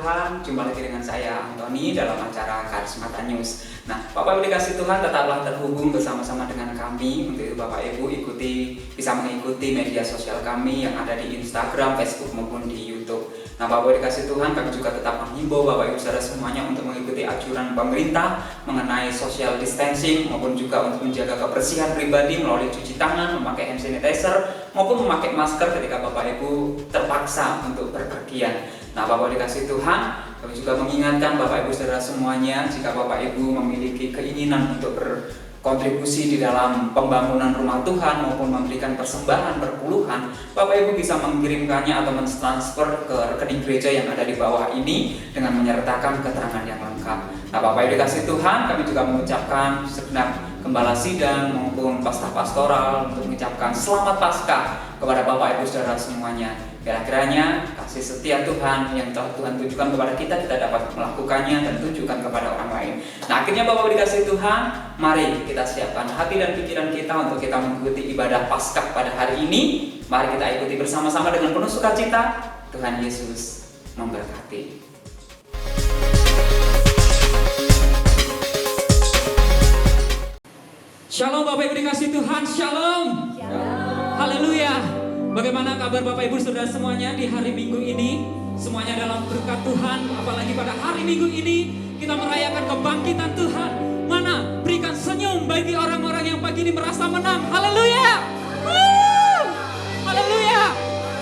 Tuhan, jumpa lagi dengan saya Antoni dalam acara Karismata News. Nah, Bapak Ibu dikasih Tuhan, tetaplah terhubung bersama-sama dengan kami. Untuk itu Bapak Ibu bisa mengikuti media sosial kami yang ada di Instagram, Facebook maupun di YouTube. Nah, Bapak Ibu dikasih Tuhan, kami juga tetap menghimbau Bapak Ibu saudara semuanya untuk mengikuti anjuran pemerintah mengenai social distancing maupun juga untuk menjaga kebersihan pribadi melalui cuci tangan, memakai hand sanitizer maupun memakai masker ketika Bapak Ibu terpaksa untuk berpergian. Nah, Bapak dikasih Tuhan, kami juga mengingatkan Bapak Ibu saudara semuanya, jika Bapak Ibu memiliki keinginan untuk berkontribusi di dalam pembangunan rumah Tuhan maupun memberikan persembahan berpuluhan, Bapak Ibu bisa mengirimkannya atau mentransfer ke rekening gereja yang ada di bawah ini dengan menyertakan keterangan yang lengkap. Nah, Bapak Ibu dikasih Tuhan, kami juga mengucapkan segenap gembala sidang maupun pastor pastoral untuk mengucapkan selamat Paskah kepada Bapak Ibu saudara semuanya. Kiranya kasih setia Tuhan yang telah Tuhan tunjukkan kepada kita dapat melakukannya dan tunjukkan kepada orang lain. Nah, akhirnya Bapak dikasih Tuhan, mari kita siapkan hati dan pikiran kita untuk kita mengikuti ibadah Paskah pada hari ini. Mari kita ikuti bersama-sama dengan penuh sukacita. Tuhan Yesus memberkati. Shalom Bapak Ibu dikasih Tuhan, shalom. Haleluya. Bagaimana kabar Bapak Ibu saudara semuanya di hari Minggu ini? Semuanya dalam berkat Tuhan, apalagi pada hari Minggu ini kita merayakan kebangkitan Tuhan. Mana berikan senyum bagi orang-orang yang pagi ini merasa menang. Haleluya. Haleluya.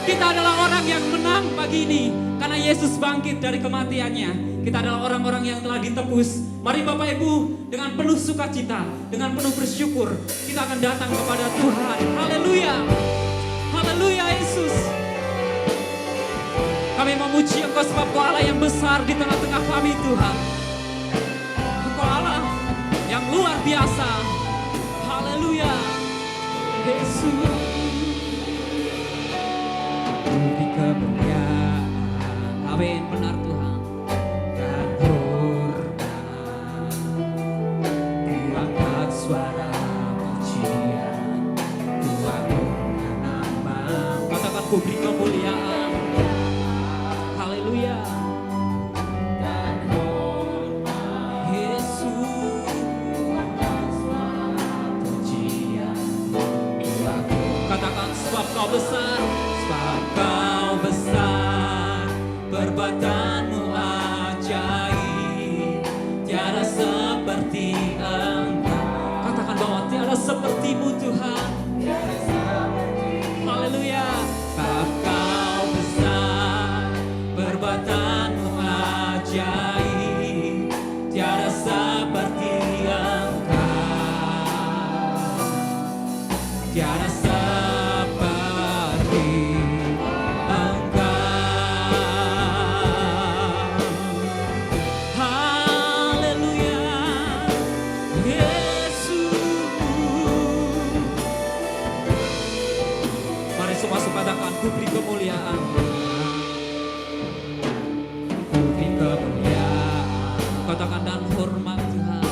Kita adalah orang yang menang pagi ini karena Yesus bangkit dari kematiannya. Kita adalah orang-orang yang telah ditebus. Mari Bapak Ibu dengan penuh sukacita, dengan penuh bersyukur, kita akan datang kepada Tuhan. Haleluya. Haleluya Yesus. Kami memuji Engkau sebab Engkau Allah yang besar di tengah-tengah kami Tuhan. Engkau Allah yang luar biasa. Haleluya Yesus. Beri kemuliaan. Amin, benar Tuhan. Dan hormat. Diangkat suara pujian. Tuhan nama. Katakan ku beri kemuliaan. Haleluya. Dan hormat. Yesus. Diangkat suara pujian. Katakan sebab Kau besar. Sebab Kau besar, perbuatanmu ajaib, tiada seperti Engkau. Katakan bahwa tiada sepertimu Tuhan. Haleluya. Sebab Kau besar, perbuatanmu ajaib, tiada seperti Engkau. Tiada seperti ku beri kemuliaan. Ku beri kemuliaan. Katakan dan hormat Tuhan.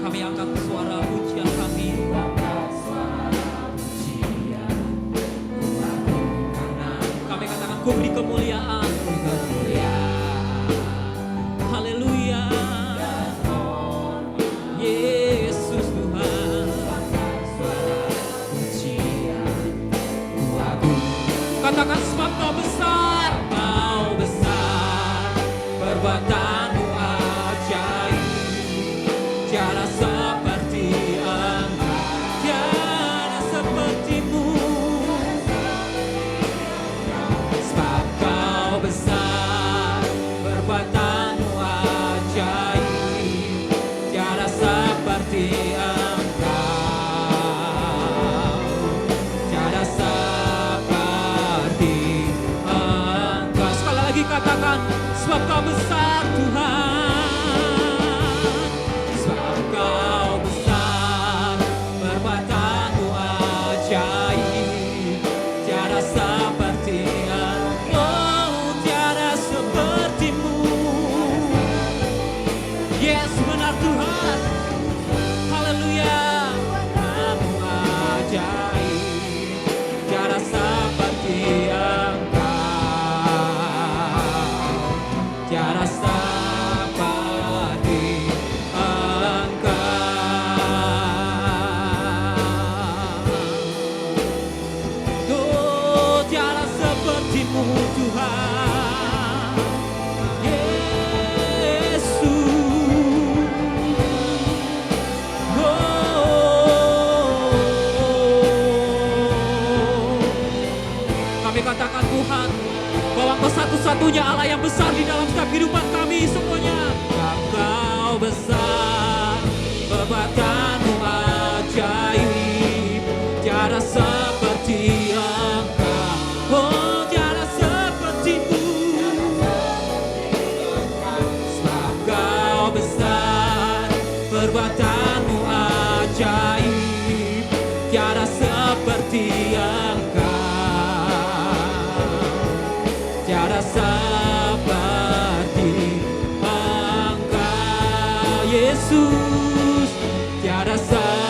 Kami angkat suara pujian kami. Kami katakan ku beri kemuliaan. Haleluya. Yesus Tuhan. Katakan sebab Kau besar, Kau besar, perbuatanmu ajaib, tiada seperti Engkau, tiada sepertimu. Sebab Kau besar, perbuatanmu ajaib, tiada seperti Engkau, tiada seperti punya Allah yang besar di dalam setiap kehidupan kami semuanya. Engkau besar, perbuatanmu ajaib, tiada seperti Engkau, oh tiada sepertimu. Engkau besar, perbuatanmu ajaib, tiada seperti Engkau, tiada seperti Engkau, Yesus, tiada seperti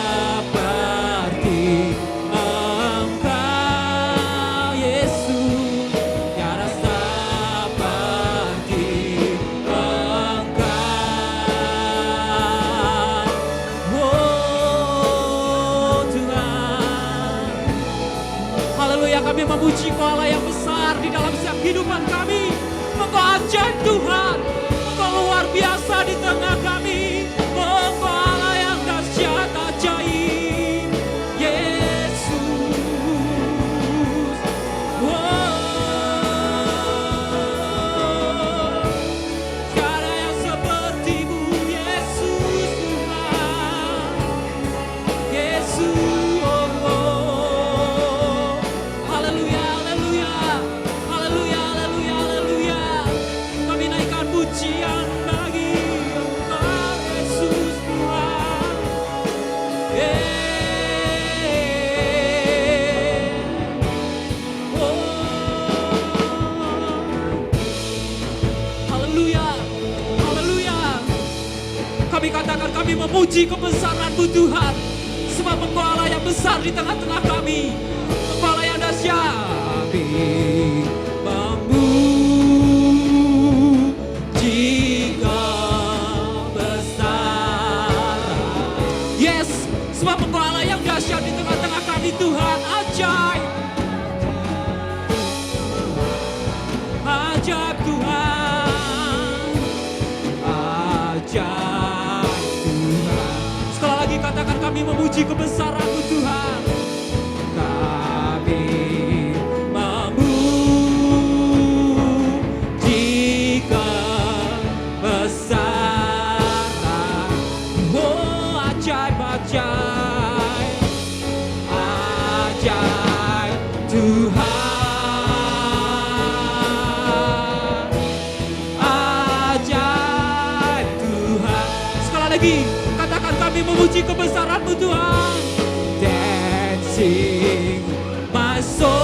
Engkau, Yesus, tiada seperti Engkau, oh Tuhan. Haleluya, kami memuji Engkau Allah yang besar di dalam setiap kehidupan kami. Engkau ajaib Tuhan, Engkau luar biasa di tengah kami. Engkau Allah yang dahsyat ajaib, Yesus. Tiada yang sepertimu, Yesus Tuhan, Yesus. Haleluya, haleluya, haleluya, haleluya, haleluya. Kami naikkan pujian bagi Engkau, Yesus Tuhan. Haleluya, haleluya. Kami katakan kami memuji kebesaran-Mu Tuhan, sebab Engkau Allah yang besar di tengah-tengah kami. Engkau Allah yang dahsyat. Kami memuji kebesaran. Yes, sebab Engkau Allah yang dahsyat di tengah-tengah kami Tuhan. Ajaib, ajaib Tuhan, ajaib Tuhan. Sekali lagi katakan kami memuji kebesaran-Mu Tuhan. Kami memuji kebesaran. Oh ajaib, ajaib, ajaib Tuhan, ajaib Tuhan. Sekali lagi katakan kami memuji kebesaran-Mu Tuhan. Dancing my soul,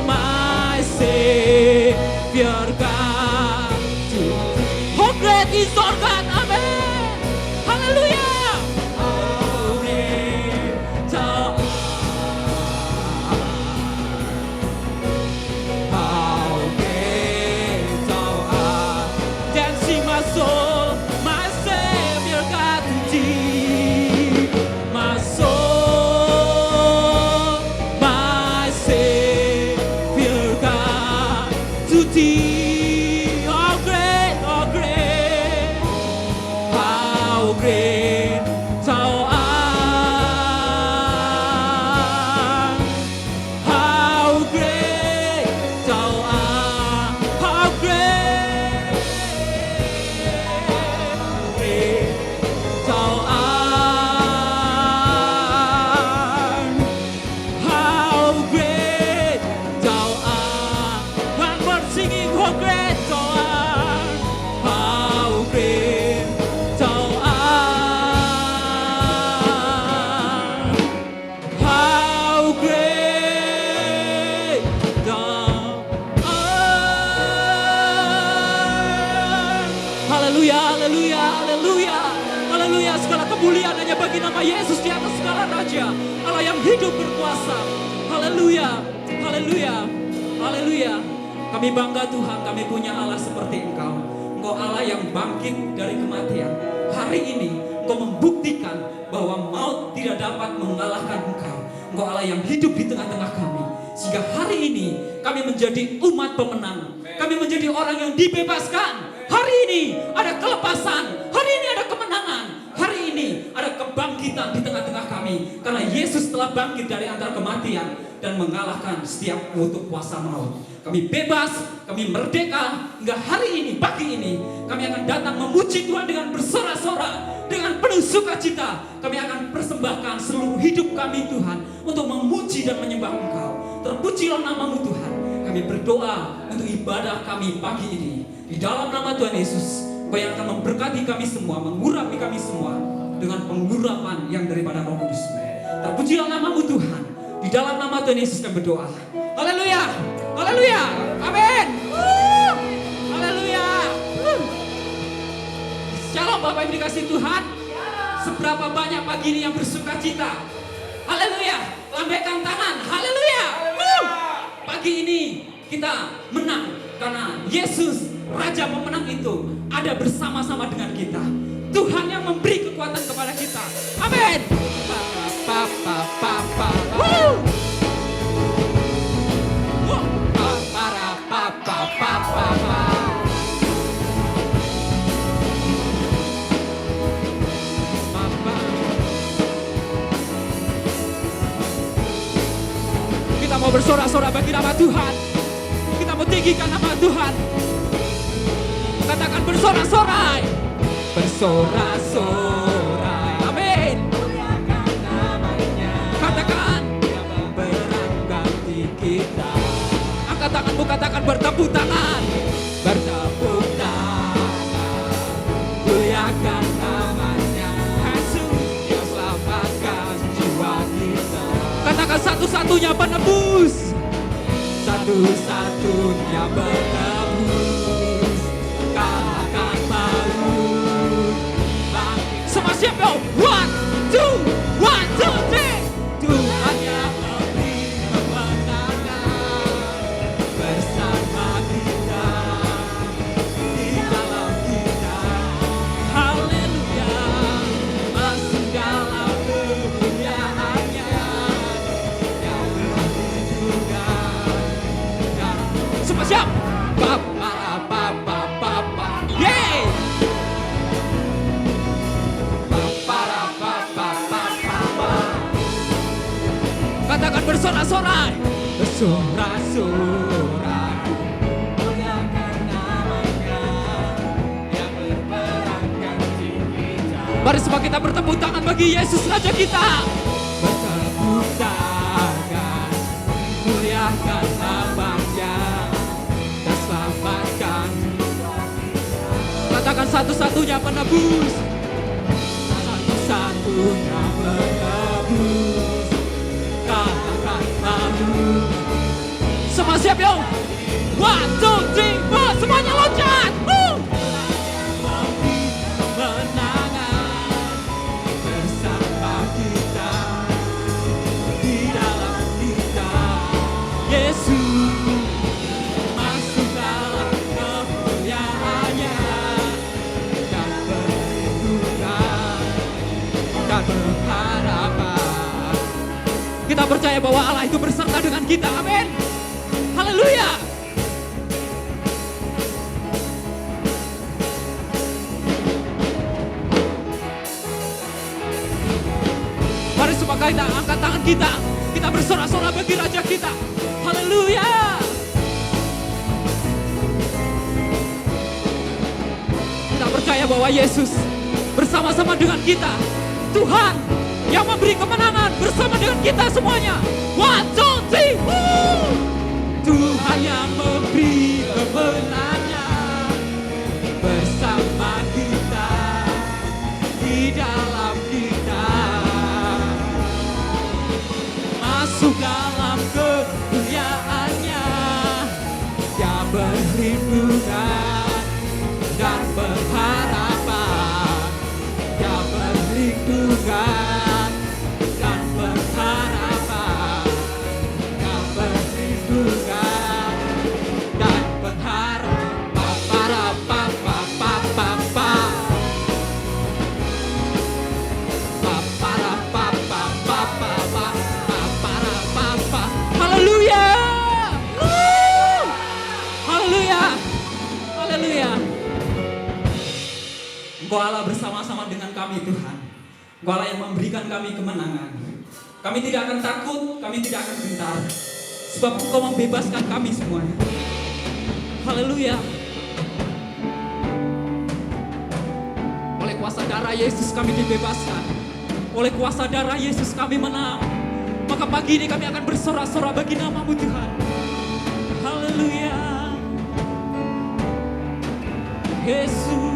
my Savior God. How great is our God, amen. Hallelujah. Oh, great thou art. How great thou art. Dancing my soul, my Savior God, to thee. My soul, my Savior God, to thee. How great, how great, how great thou art. How great thou art. How great thou art. How great thou art. One more singing, how great thou art. How great thou art. How great thou art. Haleluya, haleluya, haleluya, haleluya. Segala kemuliaan hanya bagi nama Yesus di atas segala raja, Allah yang hidup berkuasa. Haleluya, haleluya, haleluya. Kami bangga Tuhan, kami punya Allah seperti Engkau. Engkau Allah yang bangkit dari kematian. Hari ini Engkau membuktikan bahwa maut tidak dapat mengalahkan Engkau. Engkau Allah yang hidup di tengah-tengah kami. Sehingga hari ini kami menjadi umat pemenang. Kami menjadi orang yang dibebaskan. Hari ini ada kelepasan. Hari ini ada kemenangan. Hari ini ada kebangkitan di tengah-tengah kami. Karena Yesus telah bangkit dari antara kematian dan mengalahkan setiap kutuk kuasa maut. Kami bebas, kami merdeka. Hingga hari ini, pagi ini, kami akan datang memuji Tuhan dengan bersorak-sorak, dengan penuh sukacita. Kami akan persembahkan seluruh hidup kami Tuhan untuk memuji dan menyembah Engkau. Terpujilah namamu Tuhan. Kami berdoa untuk ibadah kami pagi ini. Di dalam nama Tuhan Yesus, Kau yang akan memberkati kami semua, mengurapi kami semua dengan pengurapan yang daripada Roh Kudus. Terpujilah namamu Tuhan. Di dalam nama Tuhan Yesus kami berdoa. Haleluya, haleluya, amin. Haleluya. Shalom Bapak Ibu dikasih Tuhan. Seberapa banyak pagi ini yang bersuka cita? Haleluya, lambaikan tangan. Haleluya. Pagi ini kita menang karena Yesus Raja pemenang itu ada bersama-sama dengan kita. Tuhan yang memberi kekuatan kepada kita. Amin. Kita mau bersorak-sorak bagi nama Tuhan. Kita mau tinggikan nama Tuhan. Katakan bersorak-sorai. Bersorak-sorai. Amin. Katakan berangkati kita. Angkat tanganmu, katakan bertepuk tangan. Bertepuk tangan. Muliakan namanya. Yesus yang selamatkan jiwa kita. Katakan satu-satunya penebus. Satu-satunya penebus. Siap yo, 1, 2, 3. Tuhan yang memberi kemenangan bersama kita, di dalam kita. Haleluya, masuk dalam kemuliaannya yang berhidupan. Semua siap. Yeay. Katakan bersorak-sorai. Bersorak-sorai. Muliakan namanya yang berperangkat di kita. Mari semua kita bertepuk tangan bagi Yesus Raja kita. Bertepuk tangan. Muliakan namanya dan selamatkan. Katakan satu-satunya penebus. Satu-satunya penebus. Semua siap yo. 1, 2, 3, 4. Semuanya loncat. Kemenangan bersama kita, di dalam kita. Yesus masuk dalam kemuliaannya dan perlindungan dan pengharapan. Kita percaya bahwa Allah itu beserta dengan kita. Amin. Haleluya. Mari semua kita angkat tangan kita. Kita bersorak-sorak bagi Raja kita. Haleluya. Kita percaya bahwa Yesus bersama-sama dengan kita. Tuhan yang memberi kemenangan bersama dengan kita semuanya. 1, 2, 3. Tuhan yang memberi kemenangan bersama kita, di dalam kita. Masuk dalam kemuliaannya yang berlindungan dan berharapan. Yang berlindungan dan berharapan. Yang berlindungan dan berharapan. Para papa papa papa. Para papa papa para papa. Haleluya. Haleluya. Haleluya. Engkau Allah bersama-sama dengan kami Tuhan. Engkau yang memberikan kami kemenangan. Kami tidak akan takut, kami tidak akan gentar, sebab Engkau membebaskan kami semuanya. Haleluya. Oleh kuasa darah Yesus kami dibebaskan. Oleh kuasa darah Yesus kami menang. Maka pagi ini kami akan bersorak-sorak bagi nama-Mu Tuhan. Haleluya. Yesus.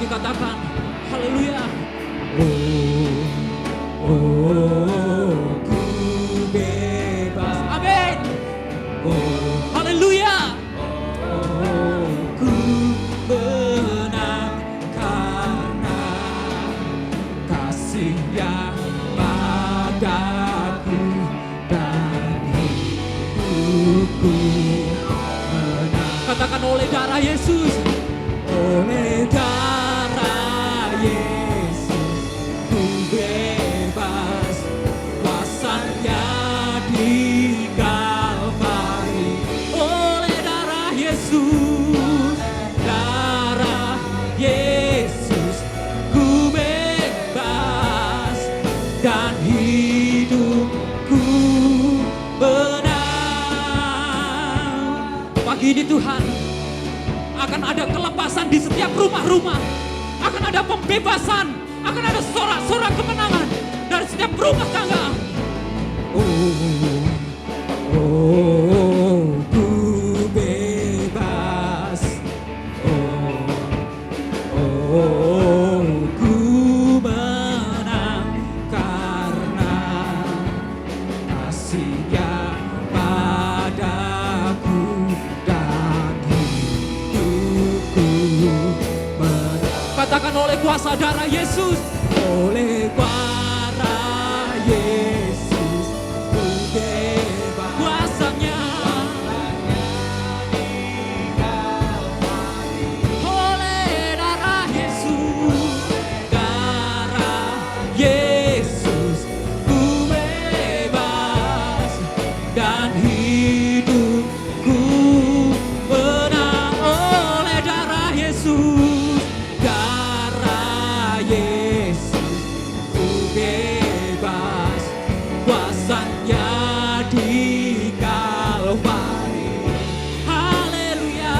Katakan haleluya. Ku bebas. Amin. Haleluya. Ku menang karena kasih yang padaku dan hidupku menang. Katakan oleh darah Yesus. Oleh darah Yesus ku bebas, kuasanya di Kalvari. Oleh darah Yesus ku bebas dan hidupku menang. Pagi ini Tuhan, akan ada kelepasan di setiap rumah-rumah, akan ada pembebasan, akan ada sorak-sorak kemenangan dari setiap rumah tangga. Ku bebas. Ku menang karena kasih-Nya padaku dan katakan oleh kuasa darah Yesus. Oleh darah Yesus ku bebas, kuasanya di Kalvari. Oleh darah Yesus ku bebas dan hidupku menang. Oleh darah Yesus kuasanya di Kalvari. Haleluya.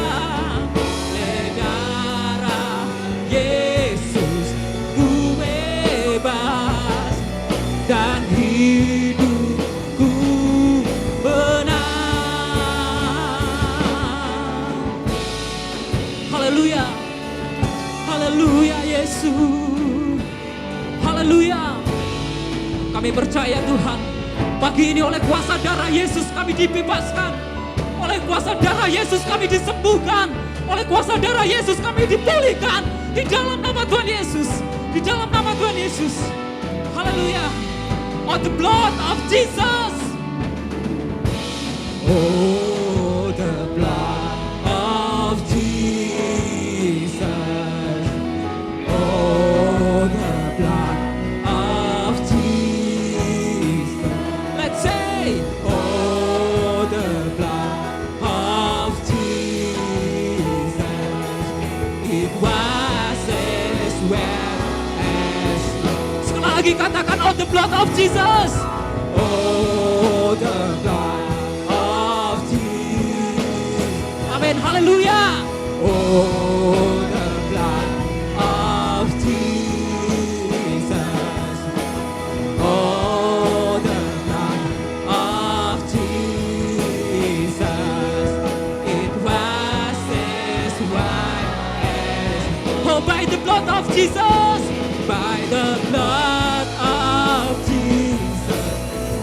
Oleh darah Yesus ku bebas dan hidupku menang. Haleluya. Haleluya Yesus. Haleluya. Kami percaya Tuhan, pagi ini oleh kuasa darah Yesus kami dibebaskan. Oleh kuasa darah Yesus kami disembuhkan. Oleh kuasa darah Yesus kami dipulihkan. Di dalam nama Tuhan Yesus. Di dalam nama Tuhan Yesus. Haleluya. On the blood of Jesus. Oh, the blood of Jesus. Oh, the blood of Jesus. Let's say, oh, the blood of Jesus. It was as well as. Sekali lagi katakan, oh, the blood of Jesus. Oh, the blood of Jesus. Amin, haleluya. Oh, the blood of Jesus. Oh, the blood of Jesus. It was as white as. Oh, by the blood of Jesus. By the blood of Jesus.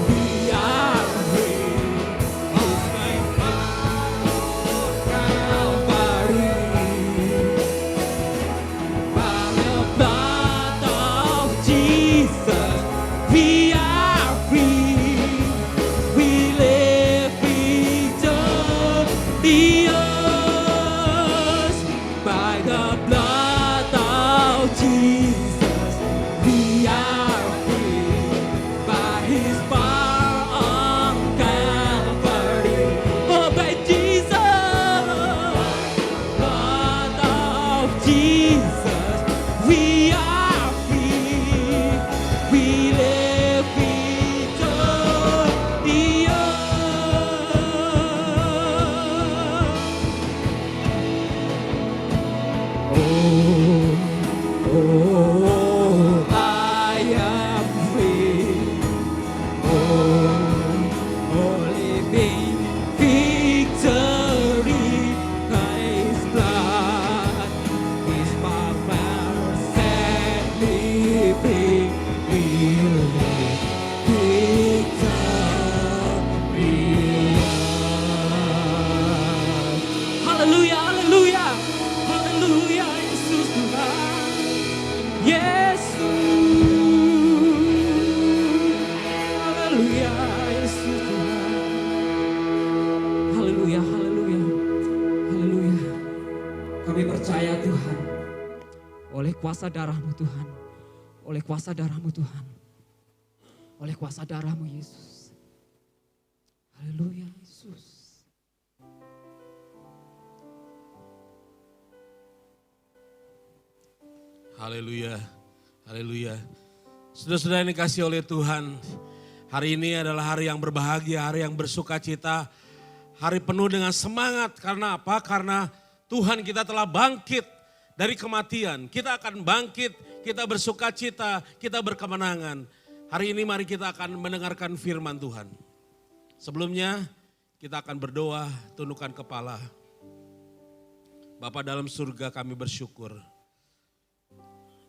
We are free. Oh, my Calvary. By the blood kuasa darah-Mu Tuhan. Oleh kuasa darah-Mu Tuhan. Oleh kuasa darah-Mu Yesus. Haleluya Yesus. Haleluya, haleluya. Saudara-saudara yang dikasihi oleh Tuhan, hari ini adalah hari yang berbahagia, hari yang bersuka cita, hari penuh dengan semangat. Karena apa? Karena Tuhan kita telah bangkit dari kematian. Kita akan bangkit, kita bersuka cita, kita berkemenangan. Hari ini mari kita akan mendengarkan firman Tuhan. Sebelumnya kita akan berdoa, tundukkan kepala. Bapa dalam surga, kami bersyukur.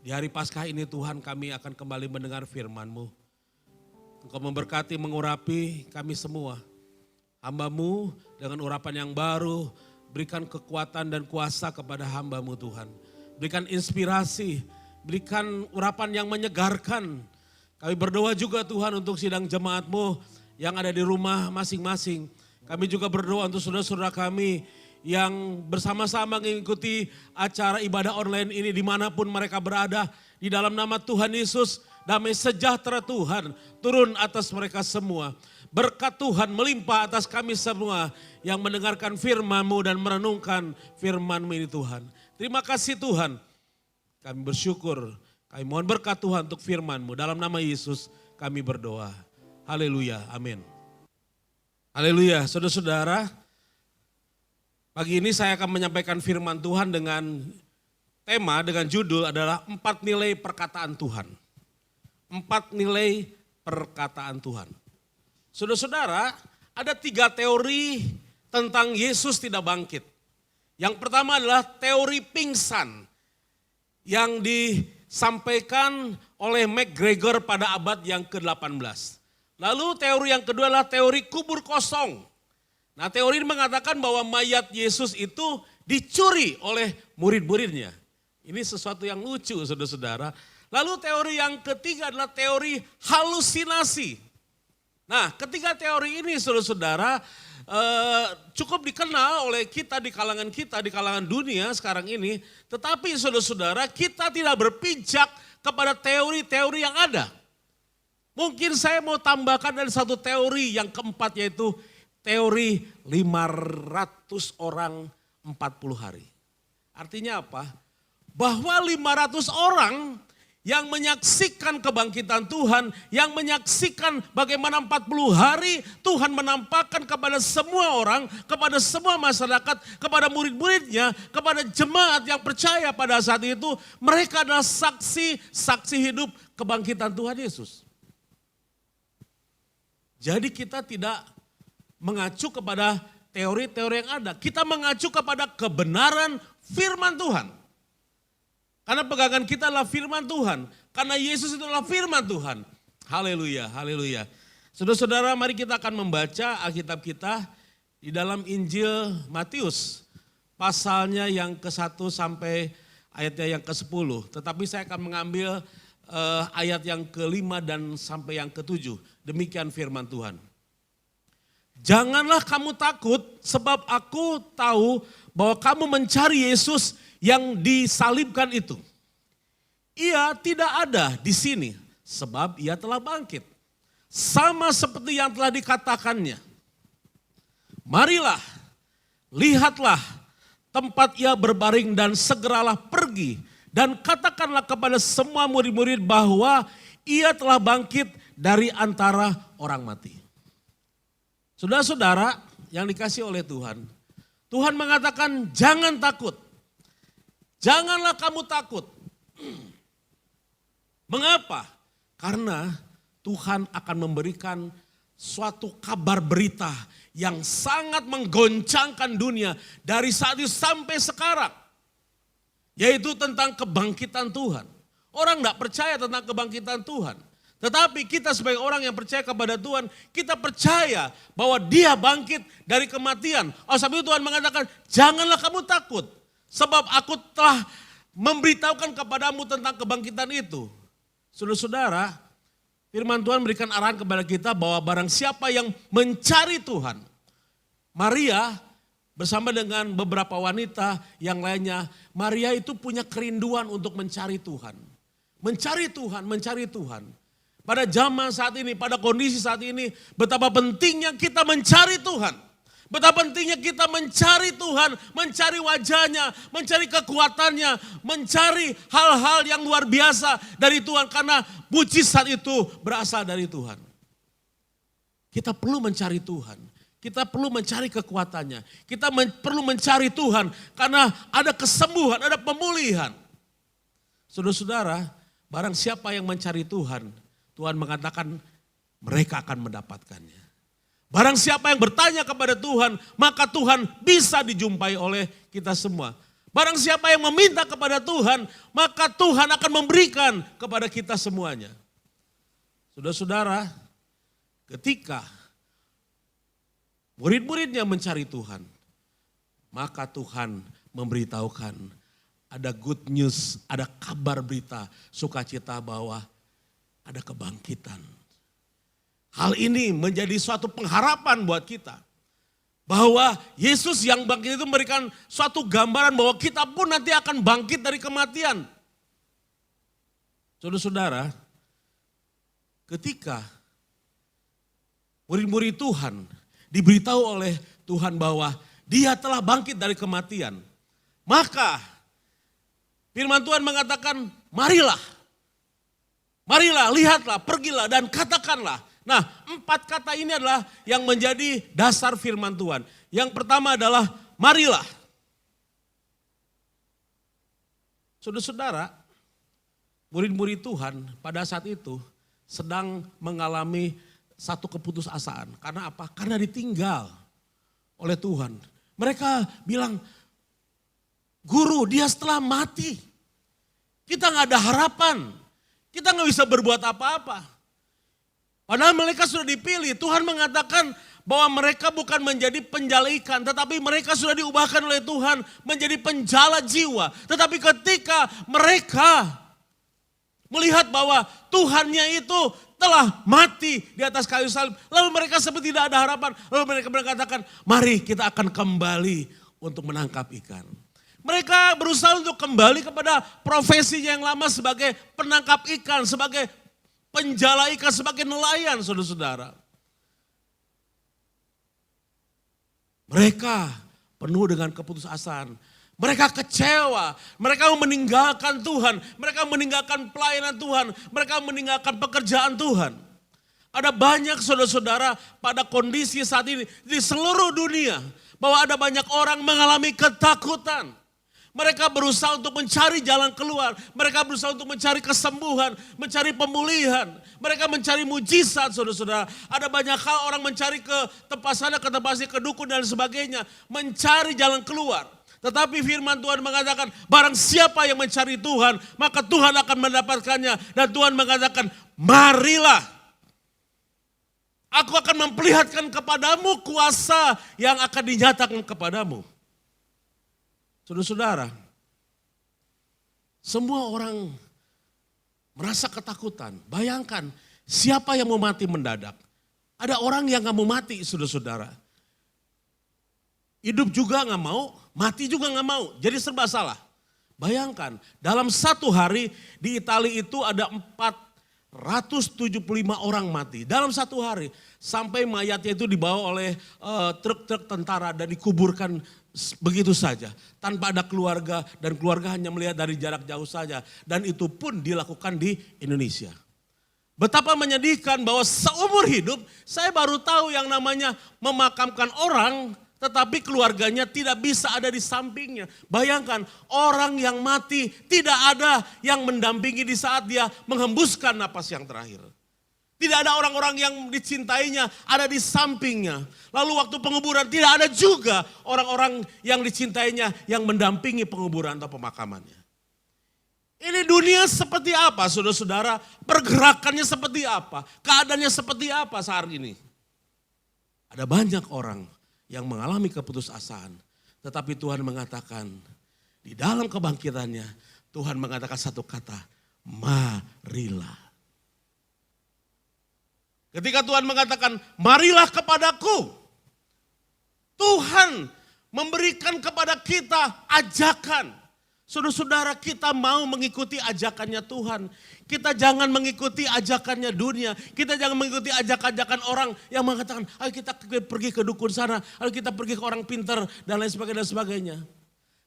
Di hari Paskah ini Tuhan, kami akan kembali mendengar firman-Mu. Engkau memberkati, mengurapi kami semua. Hamba-Mu dengan urapan yang baru, berikan kekuatan dan kuasa kepada hamba-Mu Tuhan. Berikan inspirasi, berikan urapan yang menyegarkan. Kami berdoa juga Tuhan untuk sidang jemaat-Mu yang ada di rumah masing-masing. Kami juga berdoa untuk saudara-saudara kami yang bersama-sama mengikuti acara ibadah online ini dimanapun mereka berada. Di dalam nama Tuhan Yesus, damai sejahtera Tuhan turun atas mereka semua. Berkat Tuhan melimpah atas kami semua yang mendengarkan firman-Mu dan merenungkan firman-Mu ini Tuhan. Terima kasih Tuhan, kami bersyukur, kami mohon berkat Tuhan untuk firman-Mu. Dalam nama Yesus kami berdoa. Haleluya, amin. Haleluya, saudara-saudara. Pagi ini saya akan menyampaikan firman Tuhan dengan tema, dengan judul adalah 4 nilai perkataan Tuhan. 4 nilai perkataan Tuhan. Saudara-saudara, ada 3 teori tentang Yesus tidak bangkit. Yang pertama adalah teori pingsan yang disampaikan oleh MacGregor pada abad yang ke-18. Lalu teori yang kedua adalah teori kubur kosong. Nah, teori ini mengatakan bahwa mayat Yesus itu dicuri oleh murid-muridnya. Ini sesuatu yang lucu, saudara-saudara. Lalu teori yang ketiga adalah teori halusinasi. Nah, ketiga teori ini, saudara-saudara, cukup dikenal oleh kita, di kalangan dunia sekarang ini. Tetapi, saudara-saudara, kita tidak berpijak kepada teori-teori yang ada. Mungkin saya mau tambahkan dari satu teori yang keempat, yaitu teori 500 orang 40 hari. Artinya apa? Bahwa 500 orang yang menyaksikan kebangkitan Tuhan, yang menyaksikan bagaimana 40 hari Tuhan menampakkan kepada semua orang, kepada semua masyarakat, kepada murid-muridnya, kepada jemaat yang percaya pada saat itu, mereka adalah saksi hidup kebangkitan Tuhan Yesus. Jadi kita tidak mengacu kepada teori-teori yang ada. Kita mengacu kepada kebenaran firman Tuhan. Karena pegangan kita adalah firman Tuhan. Karena Yesus itu adalah firman Tuhan. Haleluya, haleluya. Saudara-saudara, mari kita akan membaca Alkitab kita di dalam Injil Matius. Pasalnya yang ke-1 sampai ayatnya yang ke-10. Tetapi saya akan mengambil ayat yang ke-5 dan sampai yang ke-7. Demikian firman Tuhan. Janganlah kamu takut sebab aku tahu bahwa kamu mencari Yesus yang disalibkan itu. Ia tidak ada di sini sebab ia telah bangkit. Sama seperti yang telah dikatakannya. Marilah, lihatlah tempat ia berbaring dan segeralah pergi. Dan katakanlah kepada semua murid-murid bahwa ia telah bangkit dari antara orang mati. Saudara-saudara yang dikasihi oleh Tuhan, Tuhan mengatakan jangan takut. Janganlah kamu takut. Mengapa? Karena Tuhan akan memberikan suatu kabar berita yang sangat menggoncangkan dunia dari saat itu sampai sekarang. Yaitu tentang kebangkitan Tuhan. Orang tidak percaya tentang kebangkitan Tuhan. Tetapi kita sebagai orang yang percaya kepada Tuhan, kita percaya bahwa Dia bangkit dari kematian. Oh, sebab itu Tuhan mengatakan, janganlah kamu takut. Sebab aku telah memberitahukan kepadamu tentang kebangkitan itu. Saudara-saudara, firman Tuhan memberikan arahan kepada kita bahwa barang siapa yang mencari Tuhan. Maria bersama dengan beberapa wanita yang lainnya, Maria itu punya kerinduan untuk mencari Tuhan. Mencari Tuhan, mencari Tuhan. Pada zaman saat ini, pada kondisi saat ini, betapa pentingnya kita mencari Tuhan. Betapa pentingnya kita mencari Tuhan, mencari wajahnya, mencari kekuatannya, mencari hal-hal yang luar biasa dari Tuhan. Karena mujizat itu berasal dari Tuhan. Kita perlu mencari Tuhan. Kita perlu mencari kekuatannya. Kita perlu mencari Tuhan karena ada kesembuhan, ada pemulihan. Saudara-saudara, barang siapa yang mencari Tuhan, Tuhan mengatakan mereka akan mendapatkannya. Barang siapa yang bertanya kepada Tuhan, maka Tuhan bisa dijumpai oleh kita semua. Barang siapa yang meminta kepada Tuhan, maka Tuhan akan memberikan kepada kita semuanya. Saudara-saudara, ketika murid-muridnya mencari Tuhan, maka Tuhan memberitahukan ada good news, ada kabar berita, sukacita bahwa ada kebangkitan. Hal ini menjadi suatu pengharapan buat kita. Bahwa Yesus yang bangkit itu memberikan suatu gambaran bahwa kita pun nanti akan bangkit dari kematian. Saudara-saudara, ketika murid-murid Tuhan diberitahu oleh Tuhan bahwa dia telah bangkit dari kematian. Maka firman Tuhan mengatakan, marilah, lihatlah, pergilah dan katakanlah. Nah, 4 kata ini adalah yang menjadi dasar firman Tuhan. Yang pertama adalah marilah. Saudara-saudara, murid-murid Tuhan pada saat itu sedang mengalami satu keputusasaan. Karena apa? Karena ditinggal oleh Tuhan. Mereka bilang, guru dia setelah mati. Kita gak ada harapan. Kita gak bisa berbuat apa-apa. Padahal mereka sudah dipilih. Tuhan mengatakan bahwa mereka bukan menjadi penjala ikan. Tetapi mereka sudah diubahkan oleh Tuhan menjadi penjala jiwa. Tetapi ketika mereka melihat bahwa Tuhannya itu telah mati di atas kayu salib. Lalu mereka seperti tidak ada harapan. Lalu mereka mengatakan, mari kita akan kembali untuk menangkap ikan. Mereka berusaha untuk kembali kepada profesinya yang lama sebagai penangkap ikan, sebagai penjala ikan, sebagai nelayan, saudara-saudara. Mereka penuh dengan keputusasaan. Mereka kecewa, mereka meninggalkan Tuhan, mereka meninggalkan pelayanan Tuhan, mereka meninggalkan pekerjaan Tuhan. Ada banyak saudara-saudara pada kondisi saat ini di seluruh dunia bahwa ada banyak orang mengalami ketakutan. Mereka berusaha untuk mencari jalan keluar. Mereka berusaha untuk mencari kesembuhan, mencari pemulihan. Mereka mencari mujizat, saudara-saudara. Ada banyak hal orang mencari ke tempat sana, ke tempat sini, ke dukun dan sebagainya. Mencari jalan keluar. Tetapi firman Tuhan mengatakan, barang siapa yang mencari Tuhan, maka Tuhan akan mendapatkannya. Dan Tuhan mengatakan, marilah. Aku akan memperlihatkan kepadamu kuasa yang akan dinyatakan kepadamu. Saudara-saudara, semua orang merasa ketakutan. Bayangkan siapa yang mau mati mendadak. Ada orang yang gak mau mati, saudara-saudara. Hidup juga gak mau, mati juga gak mau. Jadi serba salah. Bayangkan dalam satu hari di Italia itu ada 475 orang mati. Dalam satu hari sampai mayatnya itu dibawa oleh truk-truk tentara dan dikuburkan begitu saja, tanpa ada keluarga dan keluarga hanya melihat dari jarak jauh saja. Dan itu pun dilakukan di Indonesia. Betapa menyedihkan bahwa seumur hidup saya baru tahu yang namanya memakamkan orang, tetapi keluarganya tidak bisa ada di sampingnya. Bayangkan orang yang mati tidak ada yang mendampingi di saat dia menghembuskan napas yang terakhir. Tidak ada orang-orang yang dicintainya ada di sampingnya. Lalu waktu penguburan tidak ada juga orang-orang yang dicintainya yang mendampingi penguburan atau pemakamannya. Ini dunia seperti apa saudara-saudara? Pergerakannya seperti apa? Keadaannya seperti apa saat ini? Ada banyak orang yang mengalami keputusasaan. Tetapi Tuhan mengatakan di dalam kebangkitannya Tuhan mengatakan satu kata, marilah. Ketika Tuhan mengatakan, marilah kepadaku. Tuhan memberikan kepada kita ajakan. Saudara-saudara, kita mau mengikuti ajakannya Tuhan. Kita jangan mengikuti ajakannya dunia. Kita jangan mengikuti ajakan-ajakan orang yang mengatakan, ayo kita pergi ke dukun sana, ayo kita pergi ke orang pintar, dan lain sebagainya, dan sebagainya.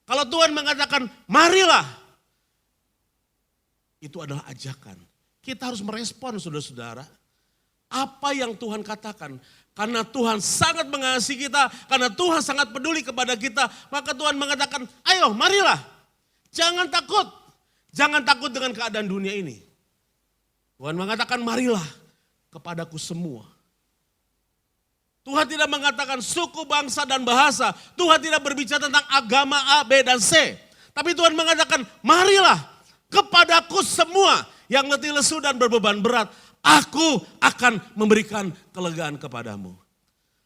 Kalau Tuhan mengatakan, marilah. Itu adalah ajakan. Kita harus merespon, saudara-saudara. Apa yang Tuhan katakan. Karena Tuhan sangat mengasihi kita, karena Tuhan sangat peduli kepada kita, maka Tuhan mengatakan, ayo marilah. Jangan takut. Jangan takut dengan keadaan dunia ini. Tuhan mengatakan marilah kepadaku semua. Tuhan tidak mengatakan suku, bangsa, dan bahasa. Tuhan tidak berbicara tentang agama A, B, dan C. Tapi Tuhan mengatakan marilah kepadaku semua yang letih lesu dan berbeban berat. Aku akan memberikan kelegaan kepadamu.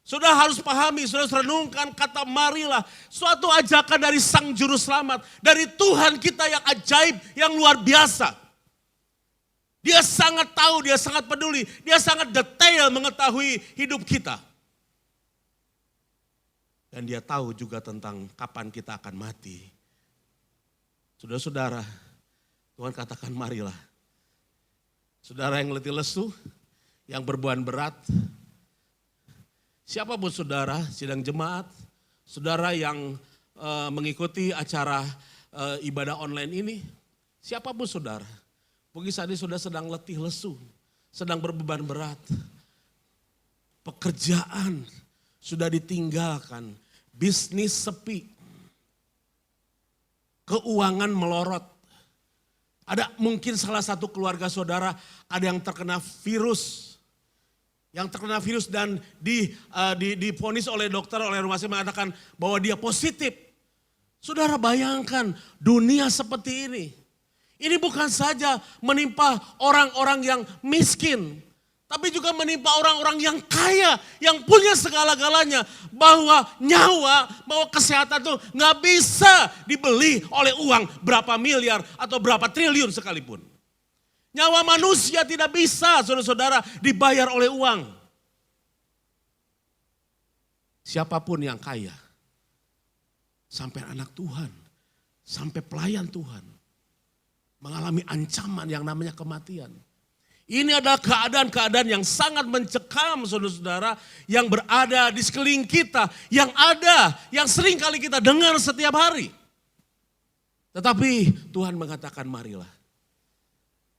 Sudah harus pahami, sudah renungkan kata marilah. Suatu ajakan dari Sang Juru Selamat. Dari Tuhan kita yang ajaib, yang luar biasa. Dia sangat tahu, dia sangat peduli. Dia sangat detail mengetahui hidup kita. Dan dia tahu juga tentang kapan kita akan mati. Saudara-saudara, Tuhan katakan marilah. Saudara yang letih lesu, yang berbeban berat, siapapun saudara, sidang jemaat, saudara yang mengikuti acara ibadah online ini, siapapun saudara, mungkin saat ini sudah sedang letih lesu, sedang berbeban berat, pekerjaan sudah ditinggalkan, bisnis sepi, keuangan melorot. Ada mungkin salah satu keluarga saudara ada yang terkena virus. Yang terkena virus dan divonis oleh dokter, oleh rumah sakit mengatakan bahwa dia positif. Saudara bayangkan dunia seperti ini. Ini bukan saja menimpa orang-orang yang miskin. Tapi juga menimpa orang-orang yang kaya, yang punya segala-galanya. Bahwa nyawa, bahwa kesehatan itu gak bisa dibeli oleh uang berapa miliar atau berapa triliun sekalipun. Nyawa manusia tidak bisa, saudara-saudara, dibayar oleh uang. Siapapun yang kaya, sampai anak Tuhan, sampai pelayan Tuhan, mengalami ancaman yang namanya kematian. Ini adalah keadaan-keadaan yang sangat mencekam, saudara-saudara, yang berada di sekeliling kita, yang ada, yang sering kali kita dengar setiap hari. Tetapi Tuhan mengatakan marilah.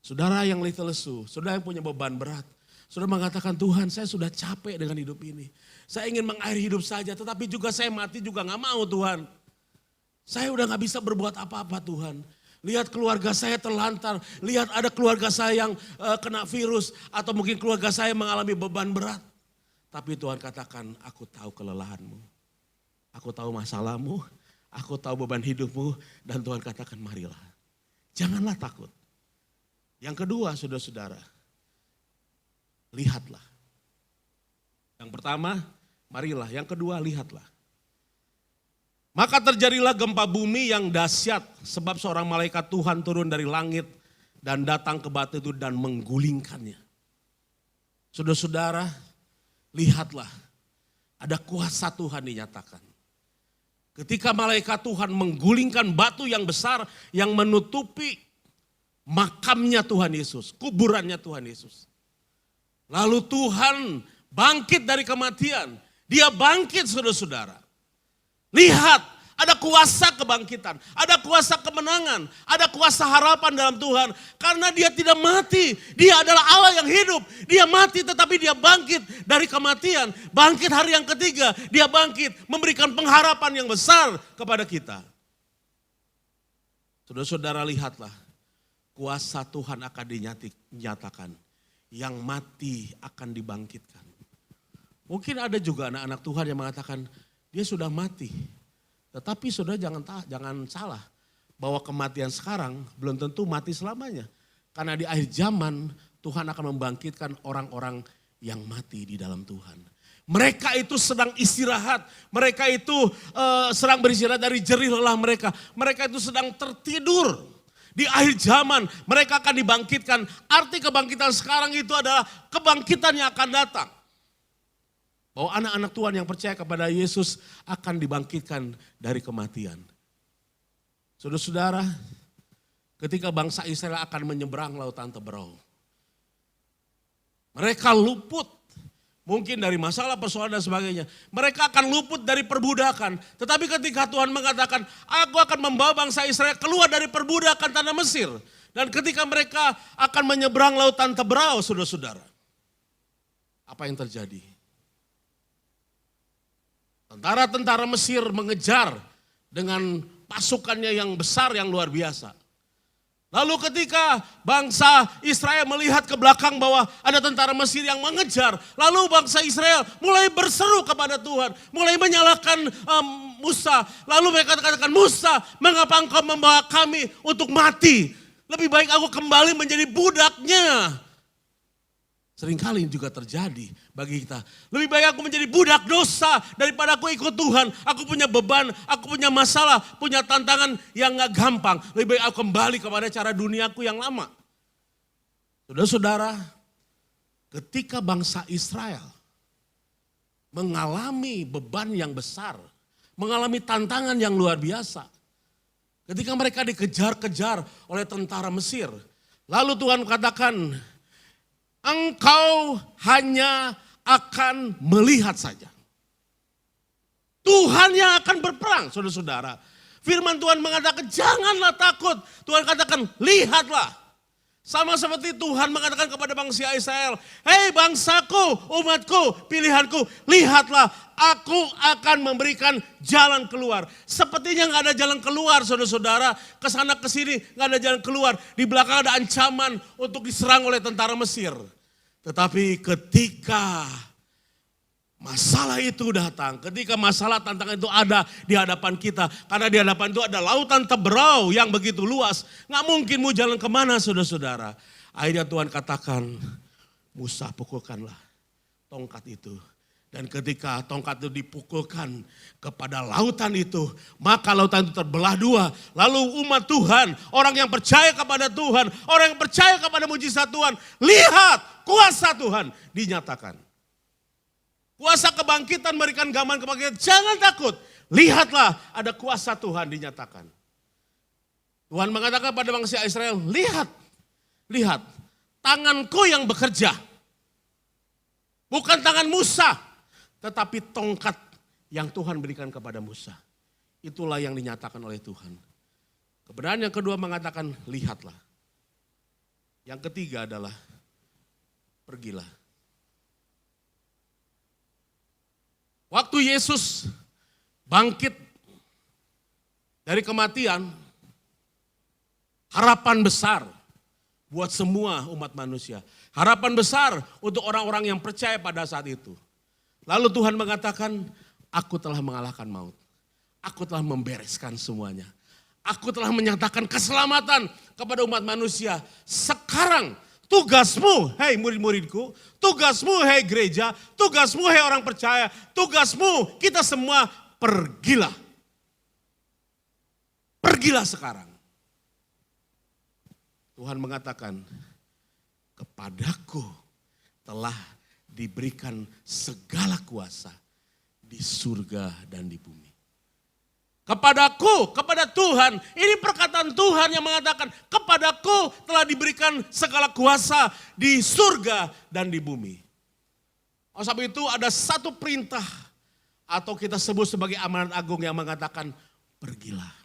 Saudara yang letih lesu, saudara yang punya beban berat, saudara mengatakan Tuhan saya sudah capek dengan hidup ini. Saya ingin mengakhiri hidup saja, tetapi juga saya mati juga gak mau Tuhan. Saya udah gak bisa berbuat apa-apa Tuhan. Lihat keluarga saya terlantar, lihat ada keluarga saya yang kena virus, atau mungkin keluarga saya mengalami beban berat. Tapi Tuhan katakan, aku tahu kelelahanmu, aku tahu masalahmu, aku tahu beban hidupmu, dan Tuhan katakan marilah. Janganlah takut. Yang kedua saudara-saudara, lihatlah. Yang pertama, marilah. Yang kedua, lihatlah. Maka terjadilah gempa bumi yang dahsyat sebab seorang malaikat Tuhan turun dari langit dan datang ke batu itu dan menggulingkannya. Saudara-saudara, lihatlah. Ada kuasa Tuhan dinyatakan. Ketika malaikat Tuhan menggulingkan batu yang besar yang menutupi makamnya Tuhan Yesus, kuburannya Tuhan Yesus. Lalu Tuhan bangkit dari kematian. Dia bangkit saudara-saudara. Lihat, ada kuasa kebangkitan, ada kuasa kemenangan, ada kuasa harapan dalam Tuhan. Karena dia tidak mati, dia adalah Allah yang hidup. Dia mati tetapi dia bangkit dari kematian. Bangkit hari yang ketiga, dia bangkit memberikan pengharapan yang besar kepada kita. Saudara-saudara lihatlah, kuasa Tuhan akan dinyatakan. Yang mati akan dibangkitkan. Mungkin ada juga anak-anak Tuhan yang mengatakan, dia sudah mati. Tetapi saudara jangan salah. Bahwa kematian sekarang belum tentu mati selamanya. Karena di akhir zaman Tuhan akan membangkitkan orang-orang yang mati di dalam Tuhan. Mereka itu sedang istirahat. Mereka itu sedang beristirahat dari jerih lelah mereka. Mereka itu sedang tertidur. Di akhir zaman mereka akan dibangkitkan. Arti kebangkitan sekarang itu adalah kebangkitan yang akan datang. Bahwa anak-anak Tuhan yang percaya kepada Yesus akan dibangkitkan dari kematian. Saudara-saudara, ketika bangsa Israel akan menyeberang lautan Teberau, mereka luput mungkin dari masalah persoalan dan sebagainya. Mereka akan luput dari perbudakan. Tetapi ketika Tuhan mengatakan, aku akan membawa bangsa Israel keluar dari perbudakan tanah Mesir. Dan ketika mereka akan menyeberang lautan Teberau, saudara-saudara, apa yang terjadi? Tentara-tentara Mesir mengejar dengan pasukannya yang besar, yang luar biasa. Lalu ketika bangsa Israel melihat ke belakang bahwa ada tentara Mesir yang mengejar, lalu bangsa Israel mulai berseru kepada Tuhan, mulai menyalahkan Musa. Lalu mereka katakan, Musa, mengapa engkau membawa kami untuk mati? Lebih baik aku kembali menjadi budaknya. Seringkali juga terjadi bagi kita. Lebih baik aku menjadi budak dosa daripada aku ikut Tuhan. Aku punya beban, aku punya masalah, punya tantangan yang gak gampang. Lebih baik aku kembali kepada cara duniaku yang lama. Saudara-saudara, ketika bangsa Israel mengalami beban yang besar, mengalami tantangan yang luar biasa. Ketika mereka dikejar-kejar oleh tentara Mesir. Lalu Tuhan katakan, engkau hanya akan melihat saja. Tuhan yang akan berperang, saudara-saudara. Firman Tuhan mengatakan, janganlah takut. Tuhan katakan, lihatlah. Sama seperti Tuhan mengatakan kepada bangsa Israel, hei bangsaku, umatku, pilihanku, lihatlah, aku akan memberikan jalan keluar. Sepertinya gak ada jalan keluar, saudara-saudara. Kesana kesini gak ada jalan keluar. Di belakang ada ancaman untuk diserang oleh tentara Mesir. Tetapi ketika masalah itu datang, ketika masalah tantangan itu ada di hadapan kita. Karena di hadapan itu ada lautan Teberau yang begitu luas. Gak mungkin mau jalan kemana, saudara-saudara. Akhirnya Tuhan katakan, Musa pukulkanlah tongkat itu. Dan ketika tongkat itu dipukulkan kepada lautan itu, maka lautan itu terbelah dua. Lalu umat Tuhan, orang yang percaya kepada Tuhan, orang yang percaya kepada mujizat Tuhan, lihat kuasa Tuhan dinyatakan. Kuasa kebangkitan memberikan gambaran kebangkitan, jangan takut. Lihatlah ada kuasa Tuhan dinyatakan. Tuhan mengatakan pada bangsa Israel, lihat, tanganku yang bekerja. Bukan tangan Musa, tetapi tongkat yang Tuhan berikan kepada Musa. Itulah yang dinyatakan oleh Tuhan. Kebenaran yang kedua mengatakan, lihatlah. Yang ketiga adalah, pergilah. Waktu Yesus bangkit dari kematian, harapan besar buat semua umat manusia. Harapan besar untuk orang-orang yang percaya pada saat itu. Lalu Tuhan mengatakan, aku telah mengalahkan maut. Aku telah membereskan semuanya. Aku telah menyatakan keselamatan kepada umat manusia. Sekarang tugasmu, hei murid-muridku, tugasmu, hei gereja, tugasmu, hei orang percaya, tugasmu, kita semua pergilah. Pergilah sekarang. Tuhan mengatakan, kepadaku telah diberikan segala kuasa di surga dan di bumi. Kepadaku, kepada Tuhan, ini perkataan Tuhan yang mengatakan, kepadaku telah diberikan segala kuasa di surga dan di bumi. Oleh sebab itu ada satu perintah atau kita sebut sebagai amanat agung yang mengatakan, pergilah.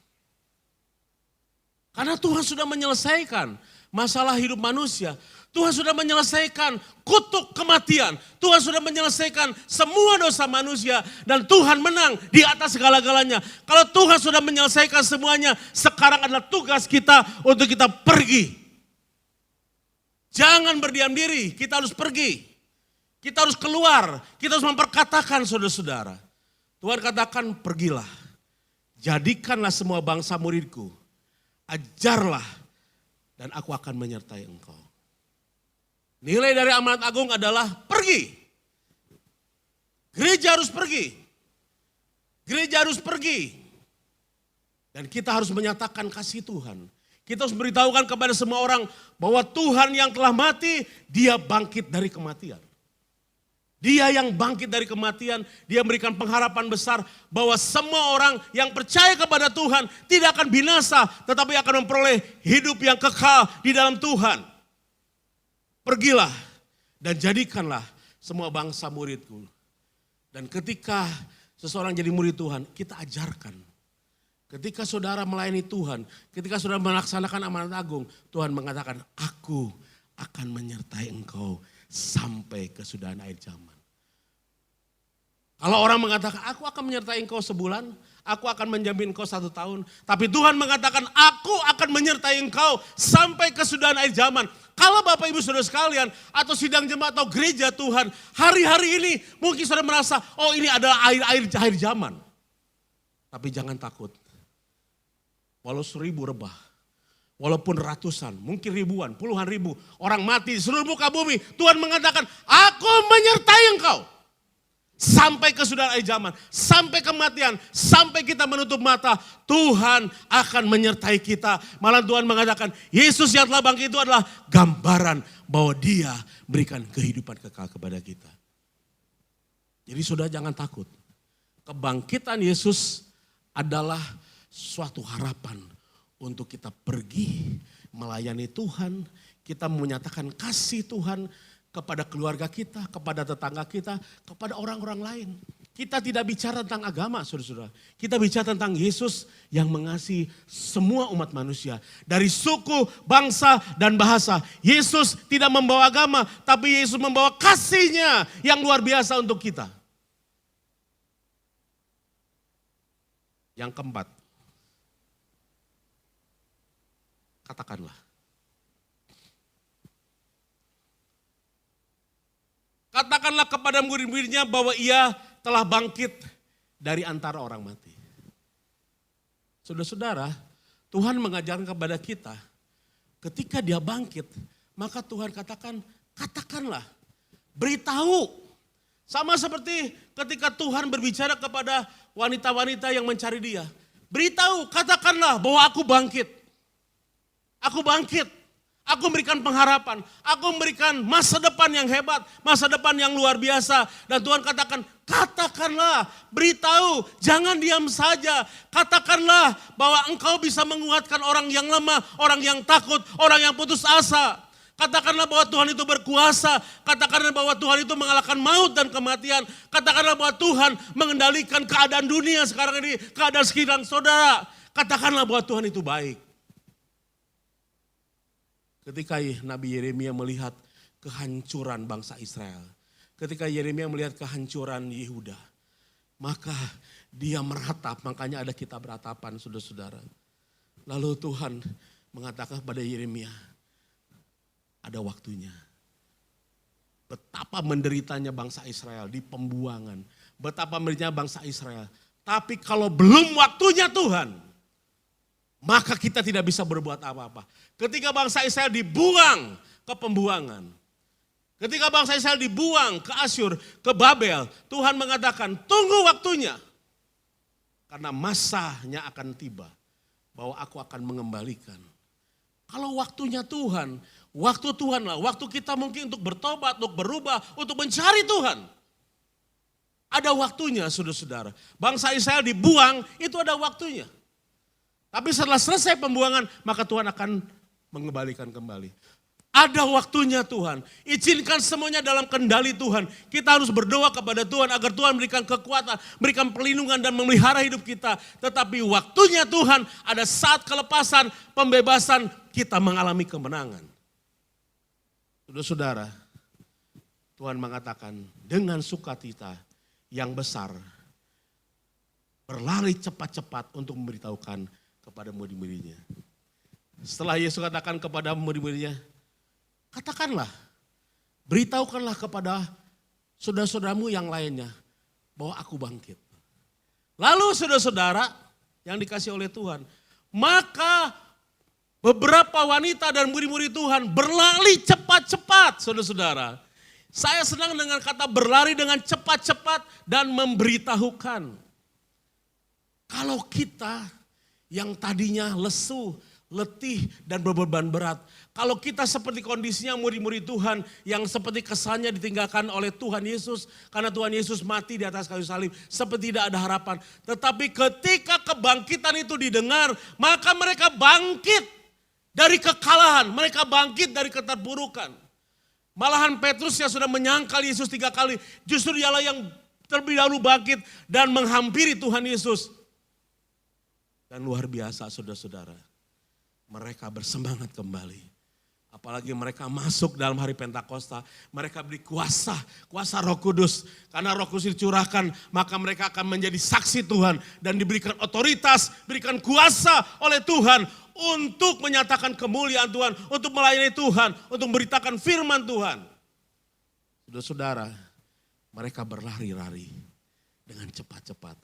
Karena Tuhan sudah menyelesaikan masalah hidup manusia. Tuhan sudah menyelesaikan kutuk kematian. Tuhan sudah menyelesaikan semua dosa manusia. Dan Tuhan menang di atas segala-galanya. Kalau Tuhan sudah menyelesaikan semuanya, sekarang adalah tugas kita untuk kita pergi. Jangan berdiam diri, kita harus pergi. Kita harus keluar, kita harus memperkatakan saudara-saudara. Tuhan katakan pergilah. Jadikanlah semua bangsa muridku. Ajarlah dan aku akan menyertai engkau. Nilai dari amanat agung adalah pergi. Gereja harus pergi. Gereja harus pergi. Dan kita harus menyatakan kasih Tuhan. Kita harus beritahukan kepada semua orang bahwa Tuhan yang telah mati, dia bangkit dari kematian. Dia yang bangkit dari kematian, dia memberikan pengharapan besar bahwa semua orang yang percaya kepada Tuhan tidak akan binasa, tetapi akan memperoleh hidup yang kekal di dalam Tuhan. Pergilah dan jadikanlah semua bangsa muridku. Dan ketika seseorang jadi murid Tuhan, kita ajarkan. Ketika saudara melayani Tuhan, ketika saudara melaksanakan amanat agung, Tuhan mengatakan, aku akan menyertai engkau sampai kesudahan akhir zaman. Kalau orang mengatakan, aku akan menyertai engkau sebulan, aku akan menjamin engkau 1 tahun. Tapi Tuhan mengatakan, aku akan menyertai engkau sampai kesudahan akhir zaman. Kalau Bapak Ibu Saudara sekalian, atau sidang jemaat atau gereja Tuhan, hari-hari ini mungkin saudara merasa, oh ini adalah akhir zaman. Tapi jangan takut. Walau 1000 rebah, walaupun ratusan, mungkin ribuan, puluhan ribu orang mati di seluruh muka bumi, Tuhan mengatakan, aku menyertai engkau. Sampai kesudahan akhir zaman, sampai kematian, sampai kita menutup mata, Tuhan akan menyertai kita. Malah Tuhan mengatakan, Yesus yang telah bangkit itu adalah gambaran bahwa dia berikan kehidupan kekal kepada kita. Jadi saudara jangan takut. Kebangkitan Yesus adalah suatu harapan untuk kita pergi melayani Tuhan, kita menyatakan kasih Tuhan kepada keluarga kita, kepada tetangga kita, kepada orang-orang lain. Kita tidak bicara tentang agama, saudara-saudara. Kita bicara tentang Yesus yang mengasihi semua umat manusia. Dari suku, bangsa, dan bahasa. Yesus tidak membawa agama, tapi Yesus membawa kasih-Nya yang luar biasa untuk kita. Yang keempat, katakanlah. Katakanlah kepada murid-muridnya bahwa ia telah bangkit dari antara orang mati. Saudara-saudara, Tuhan mengajarkan kepada kita, ketika dia bangkit, maka Tuhan katakanlah, beritahu. Sama seperti ketika Tuhan berbicara kepada wanita-wanita yang mencari dia. Beritahu, katakanlah bahwa aku bangkit. Aku bangkit. Aku memberikan pengharapan, aku memberikan masa depan yang hebat, masa depan yang luar biasa. Dan Tuhan katakanlah, beritahu, jangan diam saja. Katakanlah bahwa engkau bisa menguatkan orang yang lemah, orang yang takut, orang yang putus asa. Katakanlah bahwa Tuhan itu berkuasa, katakanlah bahwa Tuhan itu mengalahkan maut dan kematian. Katakanlah bahwa Tuhan mengendalikan keadaan dunia sekarang ini, keadaan sekitar saudara. Katakanlah bahwa Tuhan itu baik. Ketika Nabi Yeremia melihat kehancuran bangsa Israel. Ketika Yeremia melihat kehancuran Yehuda. Maka dia meratap, makanya ada kitab ratapan saudara-saudara. Lalu Tuhan mengatakan kepada Yeremia, ada waktunya. Betapa menderitanya bangsa Israel di pembuangan. Betapa menderitanya bangsa Israel. Tapi kalau belum waktunya Tuhan, maka kita tidak bisa berbuat apa-apa. Ketika bangsa Israel dibuang ke pembuangan. Ketika bangsa Israel dibuang ke Asyur, ke Babel. Tuhan mengatakan tunggu waktunya. Karena masanya akan tiba. Bahwa aku akan mengembalikan. Kalau waktunya Tuhan, waktu Tuhanlah. Waktu kita mungkin untuk bertobat, untuk berubah, untuk mencari Tuhan. Ada waktunya saudara-saudara. Bangsa Israel dibuang, itu ada waktunya. Tapi setelah selesai pembuangan, maka Tuhan akan mengembalikan kembali. Ada waktunya Tuhan. Izinkan semuanya dalam kendali Tuhan. Kita harus berdoa kepada Tuhan agar Tuhan berikan kekuatan, berikan perlindungan dan memelihara hidup kita. Tetapi waktunya Tuhan, ada saat kelepasan, pembebasan, kita mengalami kemenangan. Saudara-saudara, Tuhan mengatakan dengan sukacita yang besar, berlari cepat-cepat untuk memberitahukan kepada murid-muridnya. Setelah Yesus katakan kepada murid-muridnya, katakanlah, beritahukanlah kepada saudara-saudaramu yang lainnya bahwa aku bangkit. Lalu saudara-saudara yang dikasih oleh Tuhan, maka beberapa wanita dan murid-murid Tuhan berlari cepat-cepat, saudara-saudara. Saya senang dengan kata berlari dengan cepat-cepat dan memberitahukan. Kalau kita yang tadinya lesu, letih dan berbeban berat. Kalau kita seperti kondisinya murid-murid Tuhan yang seperti kesannya ditinggalkan oleh Tuhan Yesus karena Tuhan Yesus mati di atas kayu salib, seperti tidak ada harapan. Tetapi ketika kebangkitan itu didengar, maka mereka bangkit dari kekalahan, mereka bangkit dari keterpurukan. Malahan Petrus yang sudah menyangkal Yesus 3 kali, justru dialah yang terlebih dahulu bangkit dan menghampiri Tuhan Yesus. Dan luar biasa saudara-saudara, mereka bersemangat kembali. Apalagi mereka masuk dalam hari Pentakosta, mereka beri kuasa Roh Kudus. Karena Roh Kudus dicurahkan, maka mereka akan menjadi saksi Tuhan. Dan diberikan otoritas, berikan kuasa oleh Tuhan untuk menyatakan kemuliaan Tuhan, untuk melayani Tuhan, untuk memberitakan firman Tuhan. Saudara-saudara, mereka berlari-lari dengan cepat-cepat.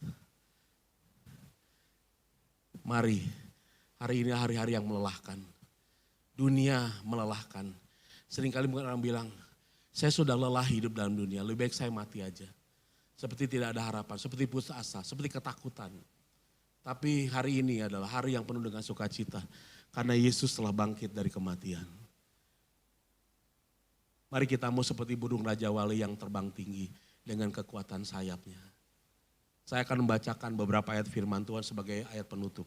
Mari, hari ini hari-hari yang melelahkan. Dunia melelahkan. Seringkali mungkin orang bilang, saya sudah lelah hidup dalam dunia, lebih baik saya mati aja. Seperti tidak ada harapan, seperti putus asa, seperti ketakutan. Tapi hari ini adalah hari yang penuh dengan sukacita. Karena Yesus telah bangkit dari kematian. Mari kita mau seperti burung Raja Wali yang terbang tinggi dengan kekuatan sayapnya. Saya akan membacakan beberapa ayat firman Tuhan sebagai ayat penutup.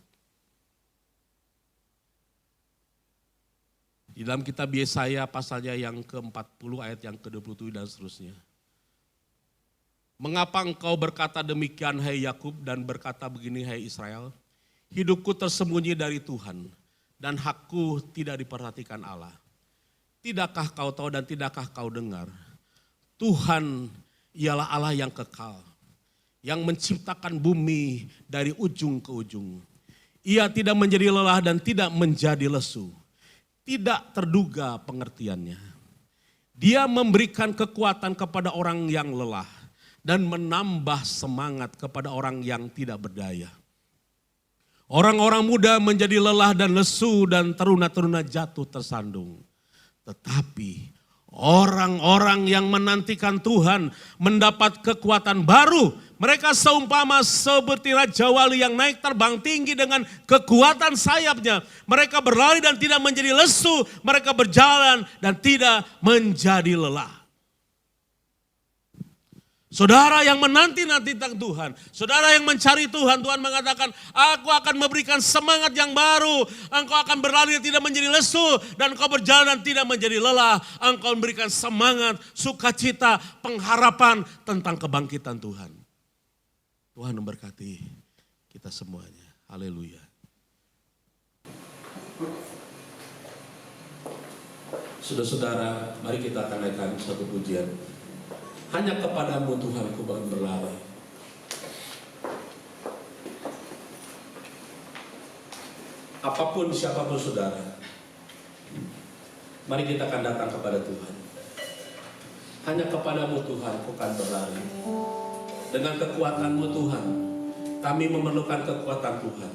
Di dalam kitab Yesaya pasalnya yang ke-40 ayat yang ke-27 dan seterusnya. Mengapa engkau berkata demikian hai Yakub dan berkata begini hai Israel? Hidupku tersembunyi dari Tuhan dan hakku tidak diperhatikan Allah. Tidakkah kau tahu dan tidakkah kau dengar? Tuhan ialah Allah yang kekal, yang menciptakan bumi dari ujung ke ujung. Ia tidak menjadi lelah dan tidak menjadi lesu. Tidak terduga pengertiannya. Dia memberikan kekuatan kepada orang yang lelah dan menambah semangat kepada orang yang tidak berdaya. Orang-orang muda menjadi lelah dan lesu dan teruna-teruna jatuh tersandung. Tetapi orang-orang yang menantikan Tuhan mendapat kekuatan baru. Mereka seumpama seperti Raja Wali yang naik terbang tinggi dengan kekuatan sayapnya. Mereka berlari dan tidak menjadi lesu. Mereka berjalan dan tidak menjadi lelah. Saudara yang menanti-nanti tentang Tuhan, saudara yang mencari Tuhan, Tuhan mengatakan, aku akan memberikan semangat yang baru. Engkau akan berlari dan tidak menjadi lesu, dan engkau berjalan dan tidak menjadi lelah. Engkau memberikan semangat, sukacita, pengharapan tentang kebangkitan Tuhan. Tuhan memberkati kita semuanya. Haleluya. Saudara-saudara, mari kita akan naikkan satu pujian. Hanya kepadamu Tuhan ku berlari. Apapun siapapun saudara, mari kita akan datang kepada Tuhan. Hanya kepadamu Tuhan ku akan berlari. Dengan kekuatanmu Tuhan, kami memerlukan kekuatan Tuhan.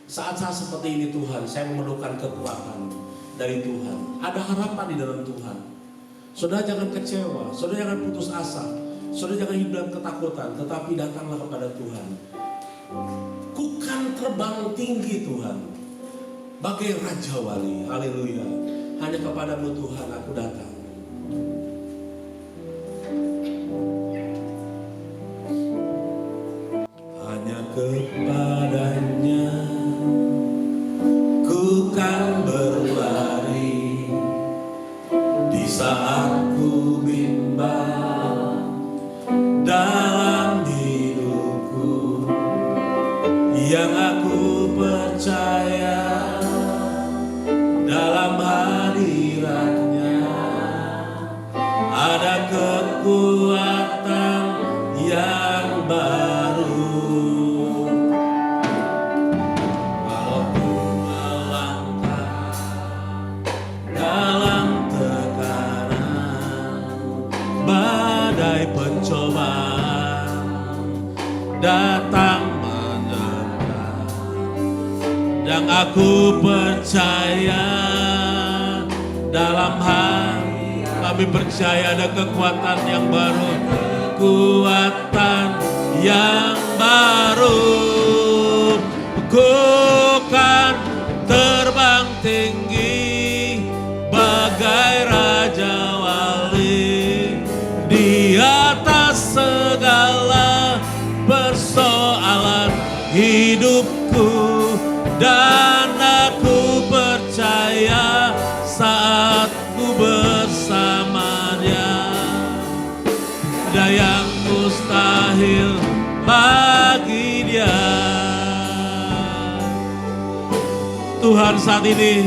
Saat-saat seperti ini Tuhan, saya memerlukan kekuatan dari Tuhan. Ada harapan di dalam Tuhan. Saudara jangan kecewa, saudara jangan putus asa, saudara jangan hidup dalam ketakutan, tetapi datanglah kepada Tuhan. Ku kan terbang tinggi Tuhan, bagai Raja Wali, haleluya. Hanya kepadamu Tuhan aku datang. Hanya kepadanya ku kan berlari. Di saat ku bimbang dalam hidupku, yang aku percaya dalam hadiratnya ada kekuatan yang baru. Kalau ku melangkah dalam badai pencobaan datang menerpa, dan aku percaya dalam hati kami percaya ada kekuatan yang baru, kekuatan yang baru. Ku kan terbang tinggi bagai Raja Wali di atas segala persoalan hidupku, dan aku percaya saat ku bersama Dia ada yang mustahil bagi Dia. Tuhan, saat ini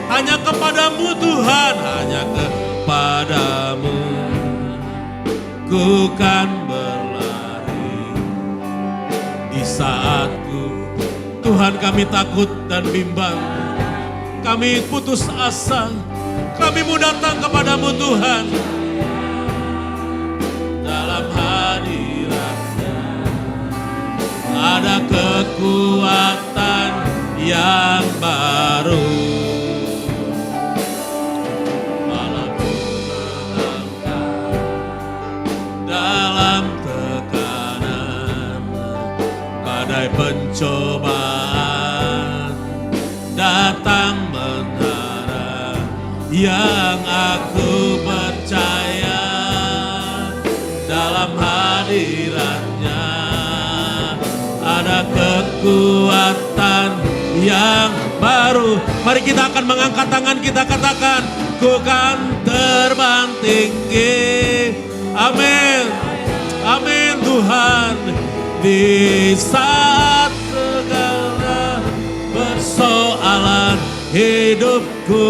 hanya kepadamu Tuhan, hanya kepadamu ku kan berlari di saatku. Tuhan, kami takut dan bimbang, kami putus asa, kami mau datang kepadamu Tuhan. Dalam hadirat-Nya ada kekuatan yang baru. Malam menangkan dalam tekanan, badai pencobaan datang menara, yang aku percaya dalam hadirat-Nya ada kekuatan yang baru. Mari kita akan mengangkat tangan kita, katakan, ku kan terbang tinggi. Amin, amin Tuhan. Di saat segala persoalan hidupku,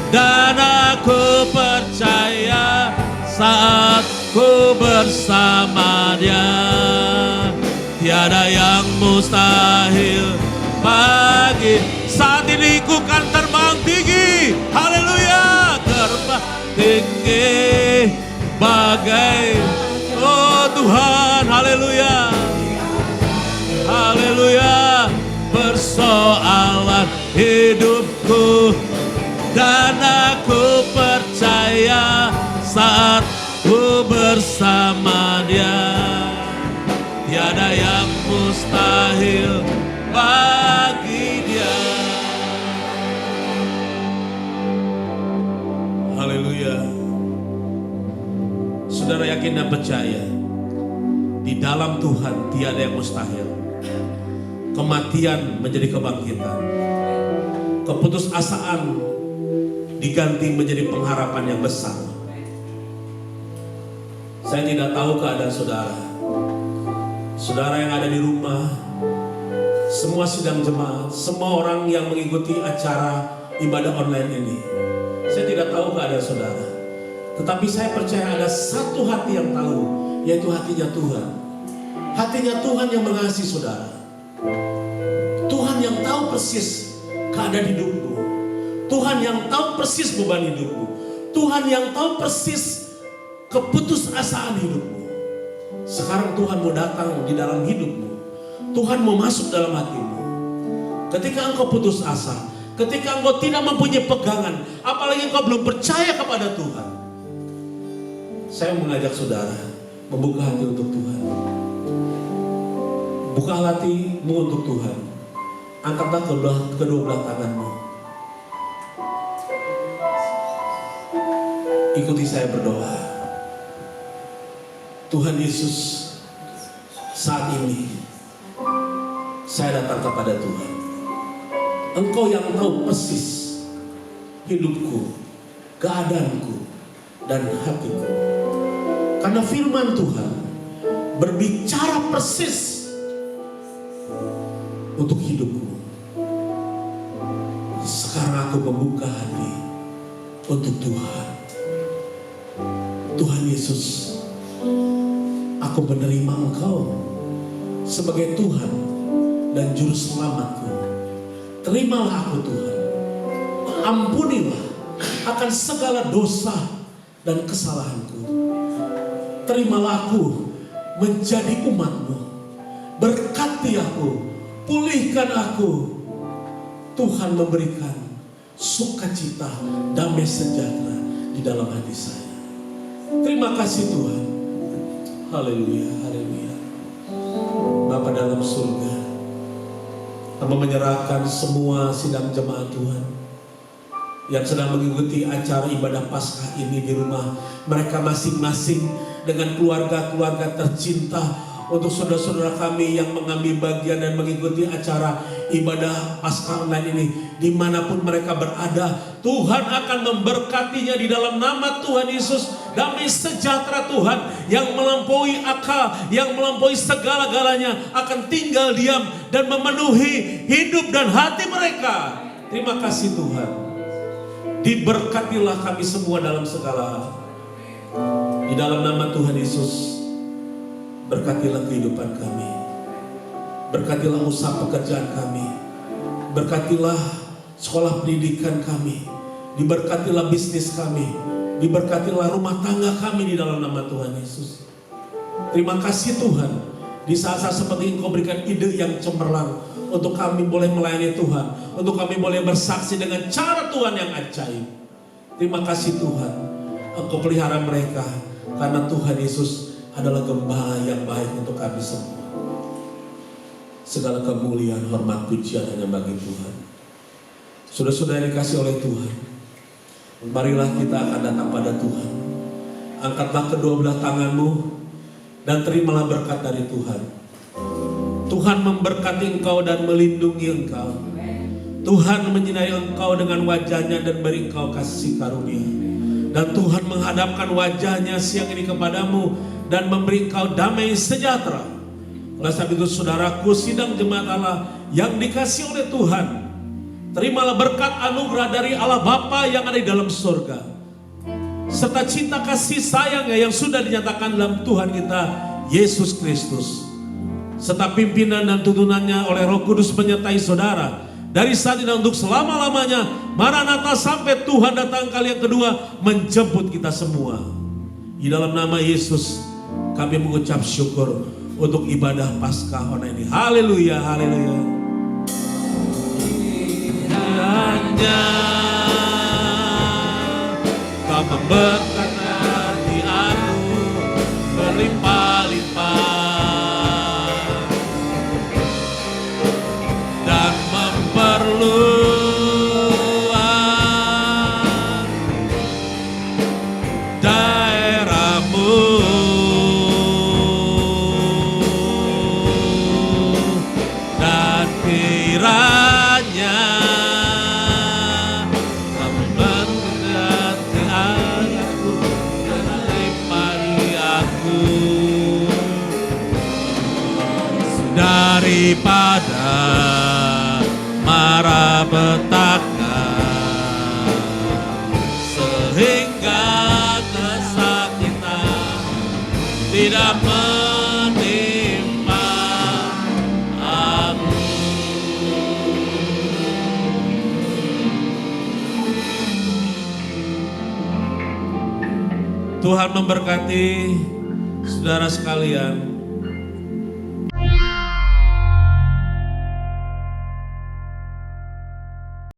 dan aku percaya saat ku bersama Dia tiada yang mustahil bagi. Saat ini ku kan terbang tinggi, haleluya, terbang tinggi bagai, oh Tuhan, haleluya, haleluya, persoalan hidupku, dan aku percaya saat ku bersama Dia tiada yang mustahil bagi Dia. Haleluya. Saudara yakin dan percaya, di dalam Tuhan tiada yang mustahil. Kematian menjadi kebangkitan, keputusasaan diganti menjadi pengharapan yang besar. Saya tidak tahu keadaan saudara. Saudara yang ada di rumah, semua sidang jemaat, semua orang yang mengikuti acara ibadah online ini, saya tidak tahu keadaan saudara. Tetapi saya percaya ada satu hati yang tahu, yaitu hatinya Tuhan. Hatinya Tuhan yang mengasihi saudara. Tuhan yang tahu persis keadaan hidupmu. Tuhan yang tahu persis beban hidupmu. Tuhan yang tahu persis keputusasaan hidupmu. Sekarang Tuhan mau datang di dalam hidupmu. Tuhan mau masuk dalam hatimu. Ketika engkau putus asa, ketika engkau tidak mempunyai pegangan, apalagi engkau belum percaya kepada Tuhan, saya mengajak saudara membuka hati untuk Tuhan. Buka hatimu untuk Tuhan. Angkatlah kedua belah tanganmu. Ikuti saya berdoa. Tuhan Yesus, saat ini saya datang kepada Tuhan. Engkau yang tahu persis hidupku, keadaanku, dan hatiku. Karena firman Tuhan berbicara persis untuk hidupku. Sekarang aku membuka hati untuk Tuhan. Tuhan Yesus, aku menerima Engkau sebagai Tuhan dan Juru Selamatku. Terimalah aku Tuhan. Ampunilah akan segala dosa dan kesalahanku. Terimalah aku menjadi umat-Mu. Berkati aku, pulihkan aku. Tuhan memberikan sukacita, damai sejahtera di dalam hati saya. Terima kasih Tuhan. Haleluya, haleluya. Bapa dalam surga, Hamba menyerahkan semua sidang jemaat Tuhan yang sedang mengikuti acara ibadah Paskah ini di rumah mereka masing-masing dengan keluarga-keluarga tercinta, untuk saudara-saudara kami yang mengambil bagian dan mengikuti acara ibadah Paskah online ini dimanapun mereka berada. Tuhan akan memberkatinya di dalam nama Tuhan Yesus. Damai sejahtera Tuhan yang melampaui akal, yang melampaui segala-galanya akan tinggal diam dan memenuhi hidup dan hati mereka. Terima kasih Tuhan. Diberkatilah kami semua dalam segala hal. Di dalam nama Tuhan Yesus, berkatilah kehidupan kami. Berkatilah usaha pekerjaan kami. Berkatilah sekolah pendidikan kami. Diberkatilah bisnis kami. Diberkatilah rumah tangga kami di dalam nama Tuhan Yesus. Terima kasih Tuhan. Di saat-saat seperti Engkau berikan ide yang cemerlang untuk kami boleh melayani Tuhan, untuk kami boleh bersaksi dengan cara Tuhan yang ajaib. Terima kasih Tuhan. Engkau pelihara mereka karena Tuhan Yesus adalah gembala yang baik untuk kami semua. Segala kemuliaan, hormat, pujian hanya bagi Tuhan. Saudara-saudara yang dikasih oleh Tuhan, marilah kita akan datang pada Tuhan. Angkatlah kedua belah tanganmu dan terimalah berkat dari Tuhan. Tuhan memberkati engkau dan melindungi engkau. Tuhan menyinari engkau dengan wajahnya dan beri engkau kasih karunia. Dan Tuhan menghadapkan wajahnya siang ini kepadamu dan memberi engkau damai sejahtera. Oleh sebab itu saudaraku, sidang jemaat Allah yang dikasih oleh Tuhan, terimalah berkat anugerah dari Allah Bapa yang ada di dalam surga, serta cinta kasih sayangnya yang sudah dinyatakan dalam Tuhan kita Yesus Kristus, serta pimpinan dan tuntunannya oleh Roh Kudus menyertai saudara dari saat ini untuk selama-lamanya. Maranatha, sampai Tuhan datang kali yang kedua menjemput kita semua. Di dalam nama Yesus kami mengucap syukur untuk ibadah Paskah online ini. Haleluya, haleluya. Hanya Kau memberkati aku berlimpah-limpah dan memperluas daerahmu, dan kiranya Kau memberkati aku dan melimpahi aku daripada mara petaka, sehingga kesakitan tidak menimpa aku. Tuhan memberkati saudara sekalian.